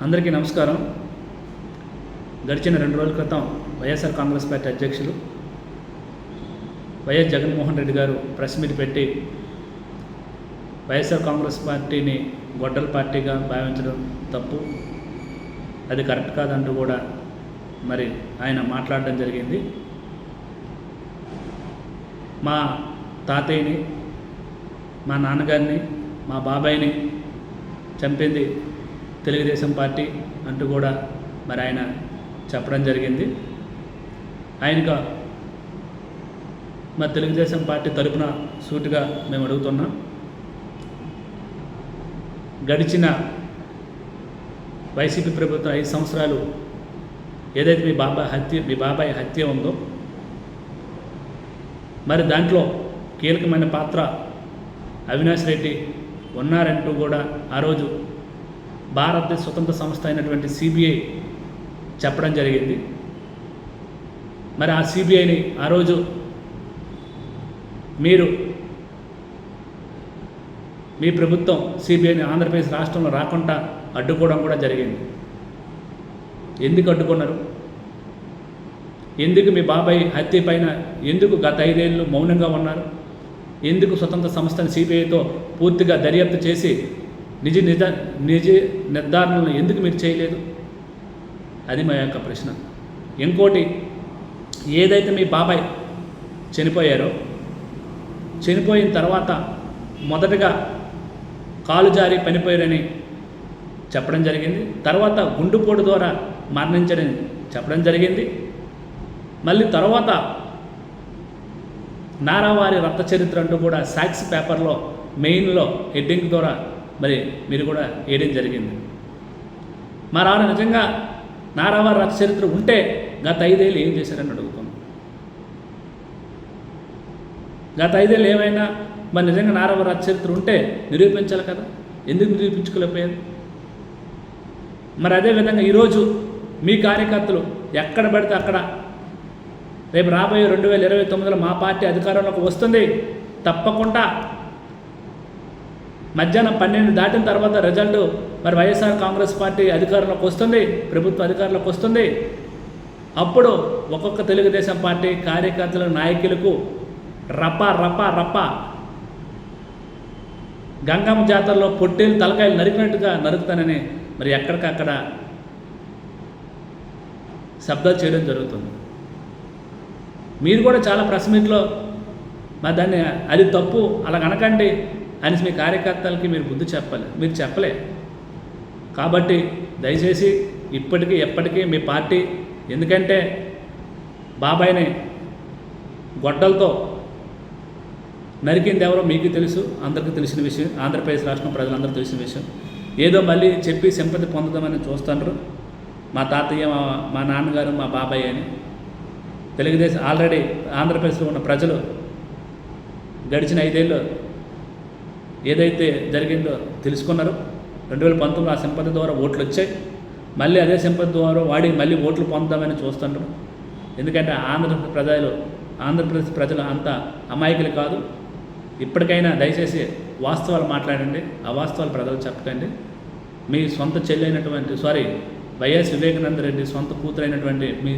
అందరికీ నమస్కారం. గడిచిన 2 రోజుల క్రితం వైఎస్ఆర్ కాంగ్రెస్ పార్టీ అధ్యక్షులు వైఎస్ జగన్మోహన్ రెడ్డి గారు ప్రెస్ మీట్ పెట్టి వైఎస్ఆర్ కాంగ్రెస్ పార్టీని గొడ్డల పార్టీగా భావించడం తప్పు, అది కరెక్ట్ కాదంటూ కూడా మరి ఆయన మాట్లాడడం జరిగింది. మా తాతయ్యని, మా నాన్నగారిని, మా బాబాయిని చంపింది తెలుగుదేశం పార్టీ అంటూ కూడా మరి ఆయన చెప్పడం జరిగింది. ఆయనగా మరి తెలుగుదేశం పార్టీ తరపున సూటిగా మేము అడుగుతున్నాం, గడిచిన వైసీపీ ప్రభుత్వం 5 సంవత్సరాలు ఏదైతే మీ బాబాయ్ హత్య ఉందో మరి దాంట్లో కీలకమైన పాత్ర అవినాష్ రెడ్డి ఉన్నారంటూ కూడా ఆ రోజు భారత స్వతంత్ర సంస్థ అయినటువంటి సిబిఐ చెప్పడం జరిగింది. మరి ఆ సిబిఐని ఆ రోజు మీ ప్రభుత్వం సిబిఐని ఆంధ్రప్రదేశ్ రాష్ట్రంలో రాకుండా అడ్డుకోవడం కూడా జరిగింది. ఎందుకు అడ్డుకున్నారు? ఎందుకు మీ బాబాయ్ హత్య పైన ఎందుకు గత 5 ఏళ్ళు మౌనంగా ఉన్నారు? ఎందుకు స్వతంత్ర సంస్థను సిబిఐతో పూర్తిగా దర్యాప్తు చేసి నిజ నిర్ధారణలు ఎందుకు మీరు చేయలేదు? అది మా యొక్క ప్రశ్న. ఇంకోటి, ఏదైతే మీ బాబాయ్ చనిపోయారో, చనిపోయిన తర్వాత మొదటగా కాలు జారి పనిపోయారని చెప్పడం జరిగింది. తర్వాత గుండెపోటు ద్వారా మరణించారని చెప్పడం జరిగింది. మళ్ళీ తర్వాత నారావారి రక్త చరిత్ర అంటూ కూడా సాక్షి పేపర్లో మెయిన్లో హెడ్డింగ్ ద్వారా మరి మీరు కూడా వేయడం జరిగింది. మరి ఆవిడ నిజంగా నారావారి రక్త చరిత్ర ఉంటే గత 5 ఏళ్ళు ఏం చేశారని అడుగుతాం. గత 5 ఏళ్ళు ఏమైనా మరి నిజంగా నారావారి రక్త చరిత్ర ఉంటే నిరూపించాలి కదా, ఎందుకు నిరూపించుకోలేకపోయారు? మరి అదేవిధంగా ఈరోజు మీ కార్యకర్తలు ఎక్కడ పడితే అక్కడ రేపు రాబోయే 2029లో మా పార్టీ అధికారంలోకి వస్తుంది, తప్పకుండా మధ్యాహ్నం 12 దాటిన తర్వాత రిజల్ట్ మరి వైఎస్ఆర్ కాంగ్రెస్ పార్టీ అధికారంలోకి వస్తుంది, ప్రభుత్వ అధికారంలోకి వస్తుంది. అప్పుడు ఒక్కొక్క తెలుగుదేశం పార్టీ కార్యకర్తల నాయకులకు రప్ప గంగమ్మ జాతరలో పొట్టేలు తలకాయలు నరికినట్టుగా నరుకుతానని మరి ఎక్కడికక్కడ శబ్దాలు చేయడం జరుగుతుంది. మీరు కూడా చాలా ప్రెస్ మీట్లో మరి దాన్ని అది తప్పు అలా అనకండి అని మీ కార్యకర్తలకి మీరు బుద్ధి చెప్పాలి, మీరు చెప్పలే. కాబట్టి దయచేసి ఇప్పటికీ ఎప్పటికీ మీ పార్టీ, ఎందుకంటే బాబాయిని గొడ్డలతో నరికింది ఎవరో మీకు తెలుసు, అందరికీ తెలిసిన విషయం, ఆంధ్రప్రదేశ్ రాష్ట్రం ప్రజలందరూ తెలిసిన విషయం. ఏదో మళ్ళీ చెప్పి సింపతి పొందుదామని చూస్తున్నారు. మా తాతయ్య, మా నాన్నగారు, మా బాబాయ్ అని. తెలుగుదేశం ఆల్రెడీ ఆంధ్రప్రదేశ్లో ఉన్న ప్రజలు గడిచిన 5 ఏళ్ళు ఏదైతే జరిగిందో తెలుసుకున్నారు. 2019లో ఆ సింపతి ద్వారా ఓట్లు వచ్చాయి. మళ్ళీ అదే సింపతి ద్వారా వాడి మళ్ళీ ఓట్లు పొందుదామని చూస్తున్నారు. ఎందుకంటే ఆంధ్రప్రదేశ్ ప్రజలు అంత అమాయకులు కాదు. ఇప్పటికైనా దయచేసి వాస్తవాలు మాట్లాడండి, అవాస్తవాలు ప్రజలు చెప్పకండి. మీ సొంత చెల్లి అయినటువంటి వైఎస్ వివేకానంద రెడ్డి సొంత కూతురైనటువంటి మీ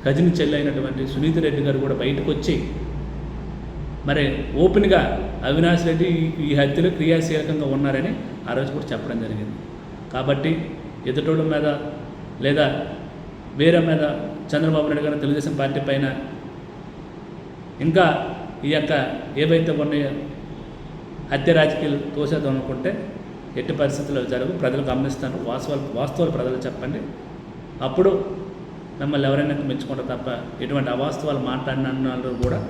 కజిన్ చెల్లి అయినటువంటి సునీత రెడ్డి గారు కూడా బయటకు వచ్చి మరి ఓపెన్గా అవినాష్ రెడ్డి ఈ హత్యలో క్రియాశీలకంగా ఉన్నారని ఆ రోజు కూడా చెప్పడం జరిగింది. కాబట్టి ఎదుటోళ్ళ మీద లేదా వేరే మీద చంద్రబాబు నాయుడు గారు తెలుగుదేశం పార్టీ పైన ఇంకా ఈ యొక్క ఏవైతే ఉన్నాయో హత్య రాజకీయాలు తోసేద్దాం అనుకుంటే ఎట్టి పరిస్థితుల్లో జరుగు, ప్రజలు గమనిస్తారు. వాస్తవాలు ప్రజలు చెప్పండి, అప్పుడు మిమ్మల్ని ఎవరైనా మెచ్చుకుంటారు తప్ప ఎటువంటి అవాస్తవాలు మాట్లాడిన కూడా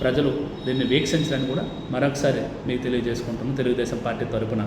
ప్రజలు దీన్ని వీక్షించాలని కూడా మరొకసారి మీకు తెలియజేసుకుంటున్నాను తెలుగుదేశం పార్టీ తరపున.